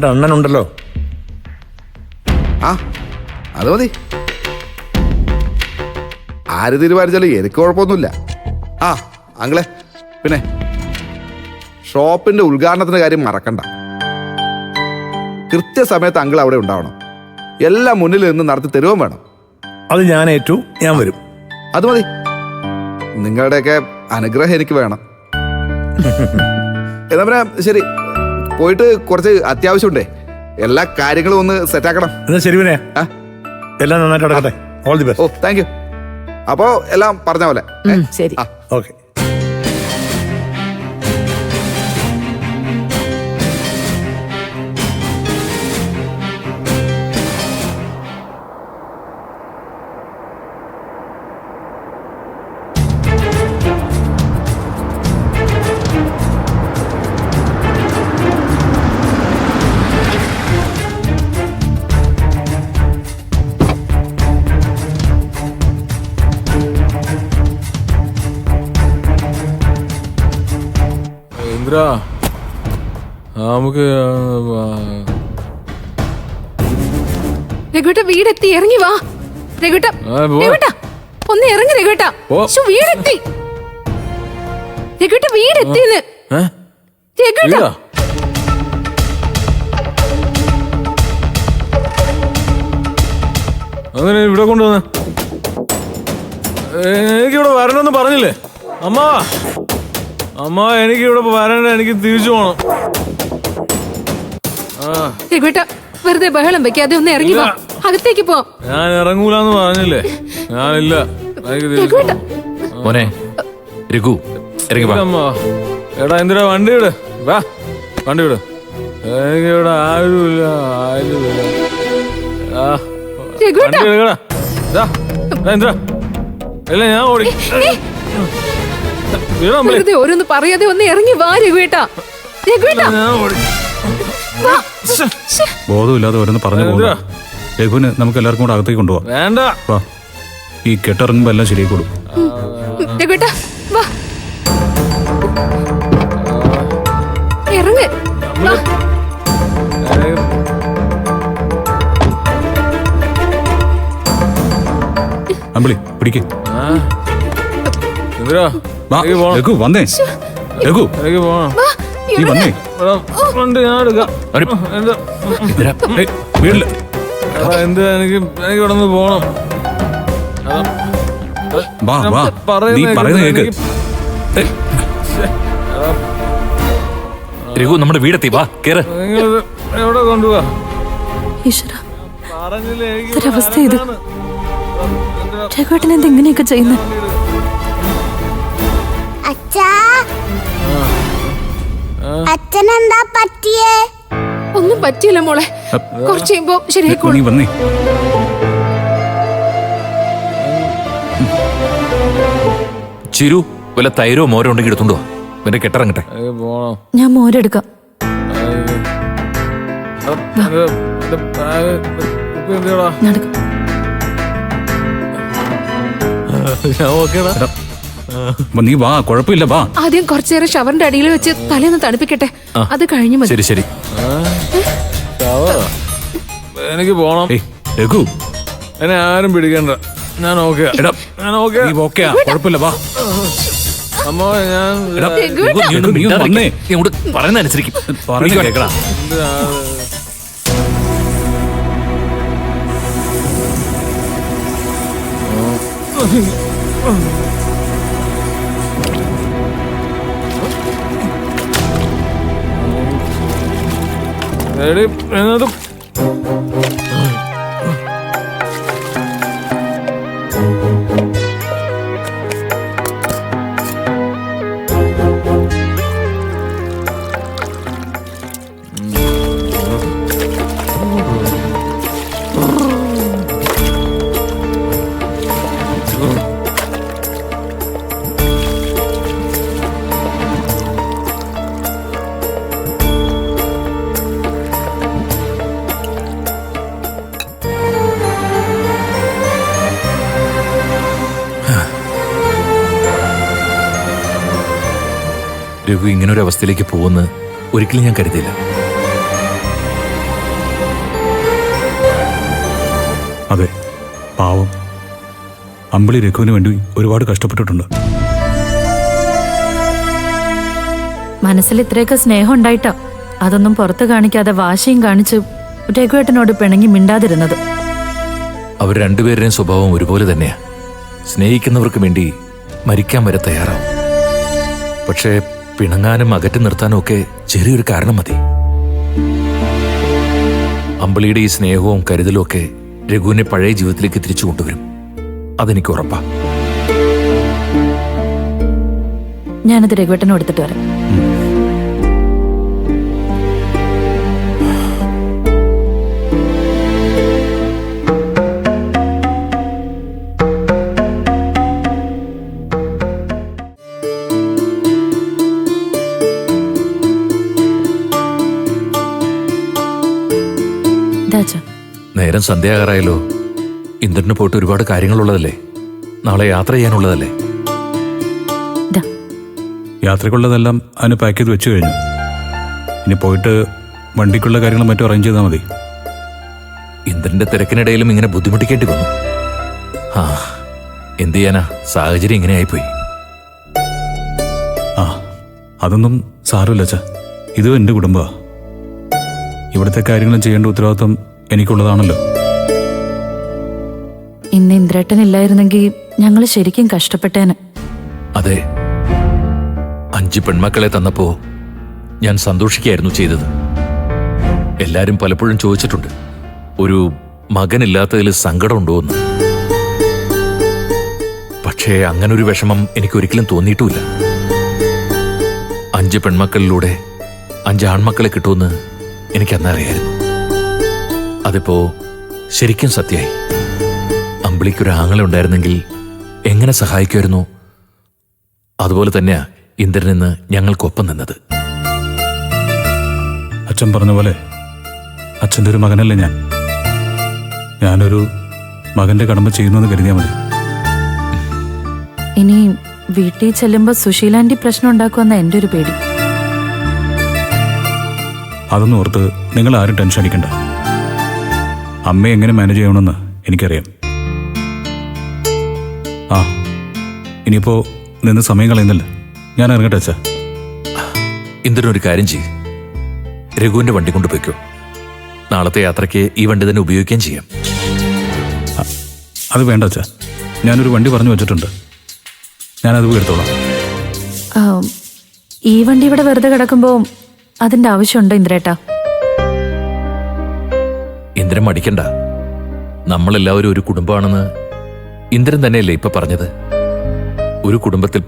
അണ്ണനുണ്ടല്ലോ. ആ അത് മതി. ആര് തീരുമാനിച്ചാലും എനിക്ക് കുഴപ്പമൊന്നുമില്ല. ആ അങ്ങളെ, പിന്നെ ഷോപ്പിന്റെ ഉദ്ഘാടനത്തിന്റെ കാര്യം മറക്കണ്ട. കൃത്യസമയത്ത് അങ്കിൾ അവിടെ ഉണ്ടാവണം. എല്ലാം മുന്നിൽ നിന്ന് നടത്തി തരുകയും വേണം. അത് ഞാൻ ഏറ്റു, ഞാൻ വരും. അത് മതി. നിങ്ങളുടെയൊക്കെ അനുഗ്രഹം എനിക്ക് വേണം. എന്നാ പിന്നെ ശരി, പോയിട്ട് കുറച്ച് അത്യാവശ്യമുണ്ടേ. എല്ലാ കാര്യങ്ങളും ഒന്ന് സെറ്റാക്കണം. എന്നാ ശരി, പിന്നെ എല്ലാം നന്നായിട്ട് നടക്കട്ടെ. All the best. Oh thank you. അപ്പോ എല്ലാം പറഞ്ഞ പോലെ. ശരി. ഓക്കെ. നമുക്ക് രഘുട്ട വീടെത്തി, ഇറങ്ങി വാ. രഘുട്ട ഒന്ന് ഇറങ്ങി. രഘുട്ട വീടെത്തി. രഘുട്ട വീടെത്തിന്ന്. രഘുട്ട അങ്ങനെ ഇവിടെ കൊണ്ടുവന്ന് എനിക്കിവിടെ വരണമെന്ന് പറഞ്ഞില്ലേ അമ്മ? അമ്മ എനിക്ക് ഇവിടെ വരണ്ട, എനിക്ക് തിരിച്ചു പോണം. രഘുട്ട വെറുതെ ബഹളം വെക്കാതെ ഒന്ന് ഇറങ്ങി വാ, അകത്തേക്ക് പോ. ഞാൻ ഇറങ്ങൂലെന്ന് പറഞ്ഞില്ലേ, ഞാനില്ല. മോനെ രഘു ഇറങ്ങി വാ. അമ്മ എടാ എന്തിനാ വണ്ടി വിട്, വാ വണ്ടി വിട്. എനിക്ക് ഇവിടെ ആരുമില്ല, ആരുമില്ല. വണ്ടി എടുക്കടാ. എന്തിനാ ഇല്ല, ഞാൻ ഓടി. വെറുതെ ഓരോന്ന് പറയാതെ ഒന്ന് ഇറങ്ങി വാ രഘുവേട്ട. ബോധമില്ലാതെ ഓരോന്ന് പറഞ്ഞു പോകുന്നു. രഘുവിന് നമുക്ക് എല്ലാവർക്കും കൂടെ അകത്തേക്ക് കൊണ്ടുപോവാം. വേണ്ട, ഈ കെട്ടിറങ്ങുമ്പോ എല്ലാം ശരിയായിക്കോളും. രഘുവേട്ട വാ, ഇറങ്ങ്. അമ്പിളി പിടിക്ക്. രഘു വന്നേ. രഘു എനിക്ക് പോണം. നീ വന്നേ. വണ്ടി ഞാൻ എടുക്കാം. വീട്ടില് എന്ത് എനിക്ക് ഇവിടെ നിന്ന് പോണം. വാ വാ, നീ പറയുന്നത് കേക്ക്. രഘു നമ്മുടെ വീടെത്തി, വാ കേറ്. എവിടെ കൊണ്ടുപോവാ? അവസ്ഥ ഇത്. രഘുവേട്ടൻ എന്ത് ഇങ്ങനെയൊക്കെ ചെയ്യുന്നത്? അച്ഛനെന്താ പറ്റിയേ? ഒന്നും പറ്റിയില്ല മോളെ, കുറച്ച് കഴിയുമ്പോ ശരിയായിക്കോളും. നീ വന്നേ. ചിരു വല്ല തൈരോ മോരോ ഉണ്ടെങ്കിൽ എടുത്തുണ്ടോ, എന്റെ കെട്ടിറങ്ങട്ടെ. ഞാൻ മോരെടുക്കാം. നീ വാ, കുഴപ്പമില്ല വാ. ആദ്യം കുറച്ചേരം ഷവറിന്റെ അടിയിൽ വെച്ച് തലേന്ന് തണുപ്പിക്കട്ടെ, അത് കഴിഞ്ഞു മതി. ശരി ശരി. എനിക്ക് പോണം. രഘു എന്നെ ആരും പിടിക്കണ്ട, ഞാൻ ഓക്കെ. കുഴപ്പമില്ല വാ. അമ്മ ഞാൻ പറയുന്ന അനുസരിക്കും. കേക്കടാ. രഘു ഇങ്ങനൊരു അവസ്ഥയിലേക്ക് പോകുമെന്ന് ഒരിക്കലും ഞാൻ കരുതിയില്ല. അതെ, പാവം. അമ്പിളി രഘുവിന് വേണ്ടി ഒരുപാട് കഷ്ടപ്പെട്ടിട്ടുണ്ട്. മനസ്സിൽ ഇത്രയൊക്കെ സ്നേഹം ഉണ്ടായിട്ടാ അതൊന്നും പുറത്ത് കാണിക്കാതെ വാശിയും കാണിച്ച് രഘുവേട്ടനോട് പിണങ്ങി മിണ്ടാതിരുന്നത്. അവർ രണ്ടുപേരുടെയും സ്വഭാവം ഒരുപോലെ തന്നെയാ. സ്നേഹിക്കുന്നവർക്ക് വേണ്ടി മരിക്കാൻ വരെ തയ്യാറാവും. പക്ഷേ പിണങ്ങാനും അകറ്റി നിർത്താനും ഒക്കെ ചെറിയൊരു കാരണം മതി. അമ്പിളിയുടെ ഈ സ്നേഹവും കരുതലും ഒക്കെ രഘുവിനെ പഴയ ജീവിതത്തിലേക്ക് തിരിച്ചു കൊണ്ടുവരും. അതെനിക്ക് ഉറപ്പാ. ഞാനത് രഘുവേട്ടനും എടുത്തിട്ട് വരാം. നേരം സന്ധ്യാകാറായല്ലോ. ഇന്ദ്രന് പോയിട്ട് ഒരുപാട് കാര്യങ്ങളുള്ളതല്ലേ? നാളെ യാത്ര ചെയ്യാനുള്ളതല്ലേ? യാത്രയ്ക്കുള്ളതെല്ലാം അതിന് പാക്ക് ചെയ്ത് വെച്ചു കഴിഞ്ഞു. ഇനി പോയിട്ട് വണ്ടിക്കുള്ള കാര്യങ്ങൾ മറ്റും അറേഞ്ച് ചെയ്താൽ മതി. ഇന്ദ്രന്റെ തിരക്കിനിടയിലും ഇങ്ങനെ ബുദ്ധിമുട്ടിക്കേണ്ടി വന്നു. ആ, എന്ത് ചെയ്യാനാ, സാഹചര്യം ഇങ്ങനെ ആയിപ്പോയി. ആ, അതൊന്നും സാരമില്ല അച്ഛാ. ഇതും എൻ്റെ കുടുംബമാണ്. ഇവിടുത്തെ കാര്യങ്ങളും ചെയ്യേണ്ട ഉത്തരവാദിത്വം എനിക്കുള്ളതാണല്ലോ. ഇന്ന് ഇന്ദ്രേട്ടൻ ഇല്ലായിരുന്നെങ്കിൽ ഞങ്ങൾ ശരിക്കും കഷ്ടപ്പെട്ടേന്. അതെ, 5 പെൺമക്കളെ തന്നപ്പോ ഞാൻ സന്തോഷിക്കായിരുന്നു ചെയ്തത്. എല്ലാരും പലപ്പോഴും ചോദിച്ചിട്ടുണ്ട്, ഒരു മകനില്ലാത്തതിൽ സങ്കടമുണ്ടോ എന്ന്. പക്ഷേ അങ്ങനൊരു വിഷമം എനിക്കൊരിക്കലും തോന്നിയിട്ടുമില്ല. 5 പെൺമക്കളിലൂടെ 5 ആൺമക്കളെ കിട്ടുമെന്ന് എനിക്കന്നറിയായിരുന്നു. അതിപ്പോ ശരിക്കും സത്യമായി. അമ്പിളിക്കൊരു ആങ്ങളെ ഉണ്ടായിരുന്നെങ്കിൽ എങ്ങനെ സഹായിക്കുമായിരുന്നു, അതുപോലെ തന്നെയാ ഇന്ദ്രനിന്ന് ഞങ്ങൾക്കൊപ്പം നിന്നത്. അച്ഛൻ പറഞ്ഞ പോലെ അച്ഛൻ്റെ ഒരു മകനല്ലേ ഞാൻ. ഞാനൊരു മകന്റെ കടമ ചെയ്യുന്നെന്ന് കരുതിയാൽ മതി. ഇനി വീട്ടിൽ ചെല്ലുമ്പോ സുശീലാന്റി പ്രശ്നം ഉണ്ടാക്കുമെന്ന എൻ്റെ ഒരു പേടി. അതൊന്നും ഓർത്ത് നിങ്ങൾ ആരും ടെൻഷൻ അടിക്കണ്ട. അമ്മയെ എങ്ങനെ മാനേജ് ചെയ്യണമെന്ന് എനിക്കറിയാം. ആ, ഇനിയിപ്പോ നിന്ന് സമയം കളയുന്നില്ല. ഞാൻ ഇറങ്ങട്ടെ അച്ഛാ. ഇന്ദ്രനൊരു കാര്യം ചെയ്യ്, രഘുവിന്റെ വണ്ടി കൊണ്ടുപോയിക്കോ. നാളത്തെ യാത്രയ്ക്ക് ഈ വണ്ടി തന്നെ ഉപയോഗിക്കുകയും ചെയ്യാം. അത് വേണ്ട അച്ഛാ, ഞാനൊരു വണ്ടി പറഞ്ഞു വെച്ചിട്ടുണ്ട്. ഞാനത് പോയി എടുത്തോളാം. ഈ വണ്ടി ഇവിടെ വെറുതെ കിടക്കുമ്പോ അതിന്റെ ആവശ്യമുണ്ടോ ഇന്ദ്രേട്ടാ? ഇന്ദ്രൻ മടിക്കണ്ട. നമ്മളെല്ലാവരും ഒരു കുടുംബമാണെന്ന് ഇന്ദ്രൻ തന്നെയല്ലേ ഇപ്പൊ പറഞ്ഞത്. ഒരു കുടുംബത്തിൽ